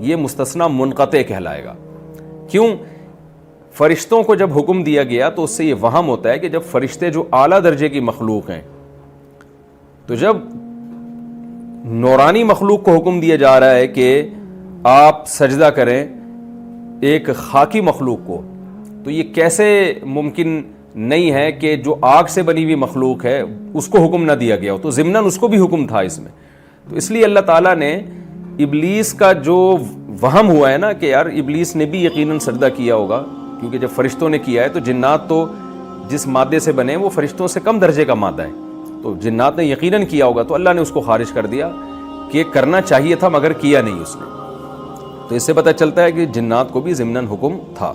یہ مستثنا منقطع کہلائے گا. کیوں؟ فرشتوں کو جب حکم دیا گیا تو اس سے یہ وہم ہوتا ہے کہ جب فرشتے جو اعلیٰ درجے کی مخلوق ہیں، تو جب نورانی مخلوق کو حکم دیا جا رہا ہے کہ آپ سجدہ کریں ایک خاکی مخلوق کو، تو یہ کیسے ممکن نہیں ہے کہ جو آگ سے بنی ہوئی مخلوق ہے اس کو حکم نہ دیا گیا ہو؟ تو ضمناً اس کو بھی حکم تھا اس میں. تو اس لیے اللہ تعالیٰ نے ابلیس کا جو وہم ہوا ہے نا کہ یار ابلیس نے بھی یقیناً سجدہ کیا ہوگا، کیونکہ جب فرشتوں نے کیا ہے تو جنات تو جس مادے سے بنے وہ فرشتوں سے کم درجے کا مادہ ہے، تو جنات نے یقیناً کیا ہوگا، تو اللہ نے اس کو خارج کر دیا کہ کرنا چاہیے تھا مگر کیا نہیں اس نے. تو اس سے پتہ چلتا ہے کہ جنات کو بھی ضمناً حکم تھا.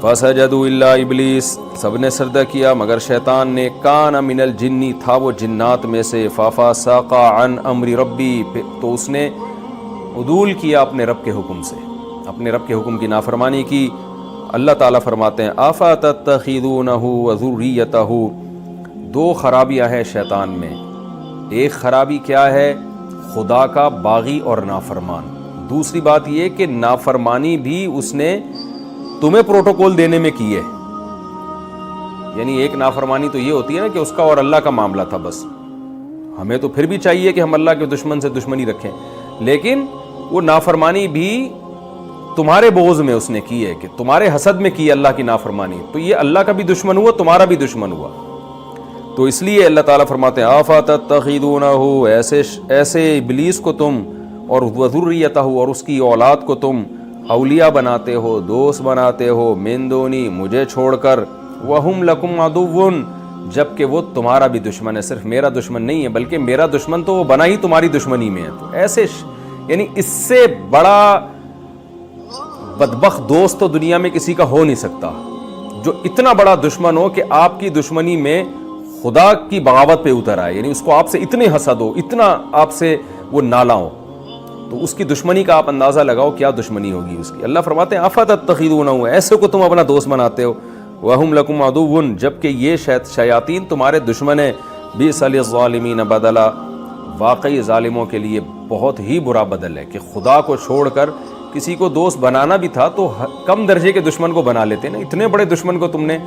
فسجدوا الا ابلیس، سب نے سجدہ کیا مگر شیطان نے. کان من الجن، تھا وہ جنات میں سے. ففسق عن امر ربی، تو اس نے عدول کیا اپنے رب کے حکم سے، اپنے رب کے حکم کی نافرمانی کی. اللہ تعالیٰ فرماتے ہیں افتتخذونہ وذریتہ، دو خرابیاں ہیں شیطان میں. ایک خرابی کیا ہے؟ خدا کا باغی اور نافرمان. دوسری بات یہ کہ نافرمانی بھی اس نے تمہیں پروٹوکول دینے میں کی ہے. یعنی ایک نافرمانی تو یہ ہوتی ہے نا کہ اس کا اور اللہ کا معاملہ تھا بس، ہمیں تو پھر بھی چاہیے کہ ہم اللہ کے دشمن سے دشمنی رکھیں، لیکن وہ نافرمانی بھی تمہارے بغض میں اس نے کی ہے، کہ تمہارے حسد میں کی ہے اللہ کی نافرمانی. تو یہ اللہ کا بھی دشمن ہوا، تمہارا بھی دشمن ہوا. تو اس لیے اللہ تعالیٰ فرماتے ہیں افتتخذونہ، ایسے ابلیس کو تم اور وذریتہ اور اس کی اولاد کو تم اولیاء بناتے ہو، دوست بناتے ہو، من دونی، مجھے چھوڑ کر، وہم لکم عدو، جبکہ وہ تمہارا بھی دشمن ہے. صرف میرا دشمن نہیں ہے بلکہ میرا دشمن تو وہ بنا ہی تمہاری دشمنی میں ہے. تو ایسے یعنی اس سے بڑا بدبخت دوست تو دنیا میں کسی کا ہو نہیں سکتا، جو اتنا بڑا دشمن ہو کہ آپ کی دشمنی میں خدا کی بغاوت پہ اتر آئے. یعنی اس کو آپ سے اتنے حسد ہو، اتنا آپ سے وہ نالا ہو، تو اس کی دشمنی کا آپ اندازہ لگاؤ کیا دشمنی ہوگی اس کی. اللہ فرماتے ہیں افتتخذونہ، ایسے کو تم اپنا دوست بناتے ہو، وہم لکم عدو، جبکہ یہ شیاطین تمہارے دشمن ہیں. بئس للظالمین بدلا، واقعی ظالموں کے لیے بہت ہی برا بدل ہے کہ خدا کو چھوڑ کر کسی کو دوست بنانا بھی تھا تو کم درجے کے دشمن کو بنا لیتے نا. اتنے بڑے دشمن کو تم نے،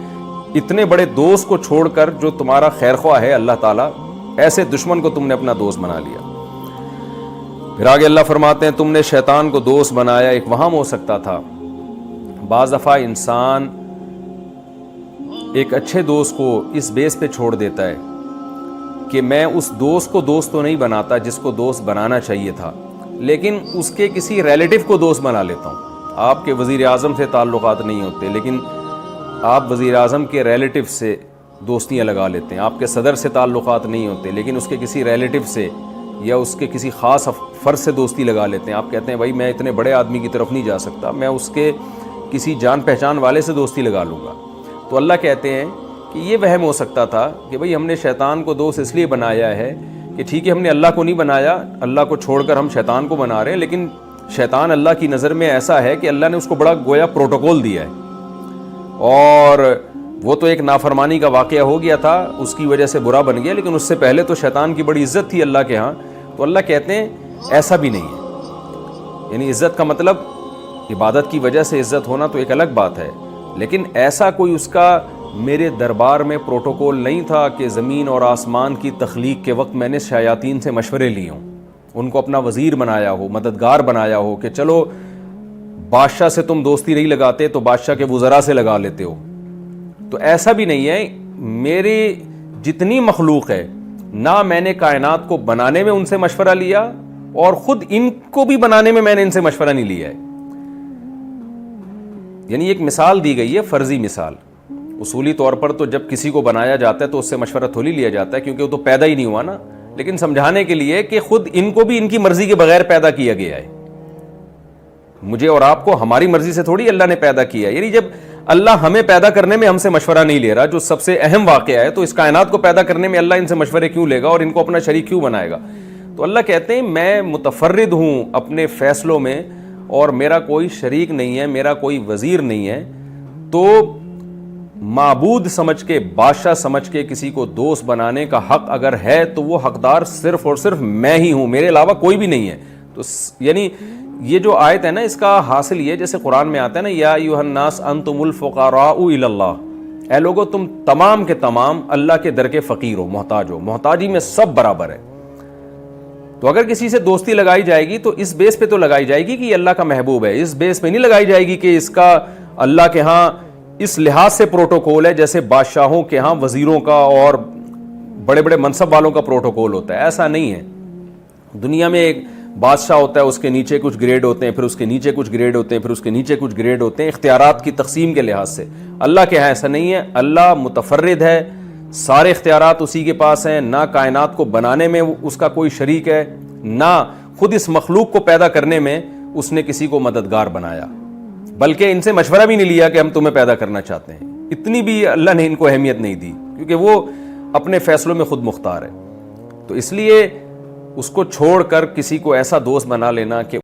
اتنے بڑے دوست کو چھوڑ کر جو تمہارا خیر خواہ ہے اللہ تعالیٰ، ایسے دشمن کو تم نے اپنا دوست بنا لیا. پھر آگے اللہ فرماتے ہیں تم نے شیطان کو دوست بنایا. ایک وہم ہو سکتا تھا، بعض دفعہ انسان ایک اچھے دوست کو اس بیس پہ چھوڑ دیتا ہے کہ میں اس دوست کو دوست تو نہیں بناتا جس کو دوست بنانا چاہیے تھا، لیکن اس کے کسی ریلیٹو کو دوست بنا لیتا ہوں. آپ کے وزیر اعظم سے تعلقات نہیں ہوتے لیکن آپ وزیر اعظم کے ریلیٹو سے دوستیاں لگا لیتے ہیں. آپ کے صدر سے تعلقات نہیں ہوتے لیکن اس کے کسی ریلیٹو سے یا اس کے کسی خاص فرد سے دوستی لگا لیتے ہیں. آپ کہتے ہیں بھائی میں اتنے بڑے آدمی کی طرف نہیں جا سکتا، میں اس کے کسی جان پہچان والے سے دوستی لگا لوں گا. تو اللہ کہتے ہیں کہ یہ وہم ہو سکتا تھا کہ بھائی ہم نے شیطان کو دوست اس لیے بنایا ہے کہ ٹھیک ہے ہم نے اللہ کو نہیں بنایا، اللہ کو چھوڑ کر ہم شیطان کو بنا رہے ہیں، لیکن شیطان اللہ کی نظر میں ایسا ہے کہ اللہ نے اس کو بڑا گویا پروٹوکول دیا ہے، اور وہ تو ایک نافرمانی کا واقعہ ہو گیا تھا، اس کی وجہ سے برا بن گیا، لیکن اس سے پہلے تو شیطان کی بڑی عزت تھی اللہ کے ہاں. تو اللہ کہتے ہیں ایسا بھی نہیں ہے. یعنی عزت کا مطلب عبادت کی وجہ سے عزت ہونا تو ایک الگ بات ہے، لیکن ایسا کوئی اس کا میرے دربار میں پروٹوکول نہیں تھا کہ زمین اور آسمان کی تخلیق کے وقت میں نے شیاطین سے مشورے لیے ہوں، ان کو اپنا وزیر بنایا ہو، مددگار بنایا ہو کہ چلو بادشاہ سے تم دوستی نہیں لگاتے تو بادشاہ کے وزراء سے لگا لیتے ہو. تو ایسا بھی نہیں ہے. میری جتنی مخلوق ہے، نہ میں نے کائنات کو بنانے میں ان سے مشورہ لیا اور خود ان کو بھی بنانے میں نے ان سے مشورہ نہیں لیا ہے. یعنی ایک مثال دی گئی ہے، فرضی مثال. اصولی طور پر تو جب کسی کو بنایا جاتا ہے تو اس سے مشورہ تھوڑی لیا جاتا ہے کیونکہ وہ تو پیدا ہی نہیں ہوا نا، لیکن سمجھانے کے لیے کہ خود ان کو بھی ان کی مرضی کے بغیر پیدا کیا گیا ہے. مجھے اور آپ کو ہماری مرضی سے تھوڑی اللہ نے پیدا کیا ہے. یعنی جب اللہ ہمیں پیدا کرنے میں ہم سے مشورہ نہیں لے رہا، جو سب سے اہم واقعہ ہے، تو اس کائنات کو پیدا کرنے میں اللہ ان سے مشورے کیوں لے گا اور ان کو اپنا شریک کیوں بنائے گا؟ تو اللہ کہتے ہیں میں متفرد ہوں اپنے فیصلوں میں اور میرا کوئی شریک نہیں ہے، میرا کوئی وزیر نہیں ہے. تو معبود سمجھ کے، بادشاہ سمجھ کے کسی کو دوست بنانے کا حق اگر ہے تو وہ حقدار صرف اور صرف میں ہی ہوں، میرے علاوہ کوئی بھی نہیں ہے. تو یعنی یہ جو آیت ہے نا اس کا حاصل یہ جیسے قرآن میں آتا ہے نا یا ایھا الناس انتم الفقراء الی اللہ، اے لوگو تم تمام کے تمام اللہ کے در کے فقیر ہو، محتاج ہو، محتاجی میں سب برابر ہے۔ تو اگر کسی سے دوستی لگائی جائے گی تو اس بیس پہ تو لگائی جائے گی کہ یہ اللہ کا محبوب ہے، اس بیس پہ نہیں لگائی جائے گی کہ اس کا اللہ کے ہاں اس لحاظ سے پروٹوکول ہے جیسے بادشاہوں کے ہاں وزیروں کا اور بڑے بڑے منصب والوں کا پروٹوکول ہوتا ہے۔ ایسا نہیں ہے۔ دنیا میں ایک بادشاہ ہوتا ہے، اس کے نیچے کچھ گریڈ ہوتے ہیں، پھر اس کے نیچے کچھ گریڈ ہوتے ہیں، پھر اس کے نیچے کچھ گریڈ ہوتے ہیں اختیارات کی تقسیم کے لحاظ سے۔ اللہ کے ہاں ایسا نہیں ہے، اللہ متفرد ہے، سارے اختیارات اسی کے پاس ہیں، نہ کائنات کو بنانے میں اس کا کوئی شریک ہے، نہ خود اس مخلوق کو پیدا کرنے میں اس نے کسی کو مددگار بنایا، بلکہ ان سے مشورہ بھی نہیں لیا کہ ہم تمہیں پیدا کرنا چاہتے ہیں۔ اتنی بھی اللہ نے ان کو اہمیت نہیں دی، کیونکہ وہ اپنے فیصلوں میں خود مختار ہے۔ تو اس لیے اس کو چھوڑ کر کسی کو ایسا دوست بنا لینا کہ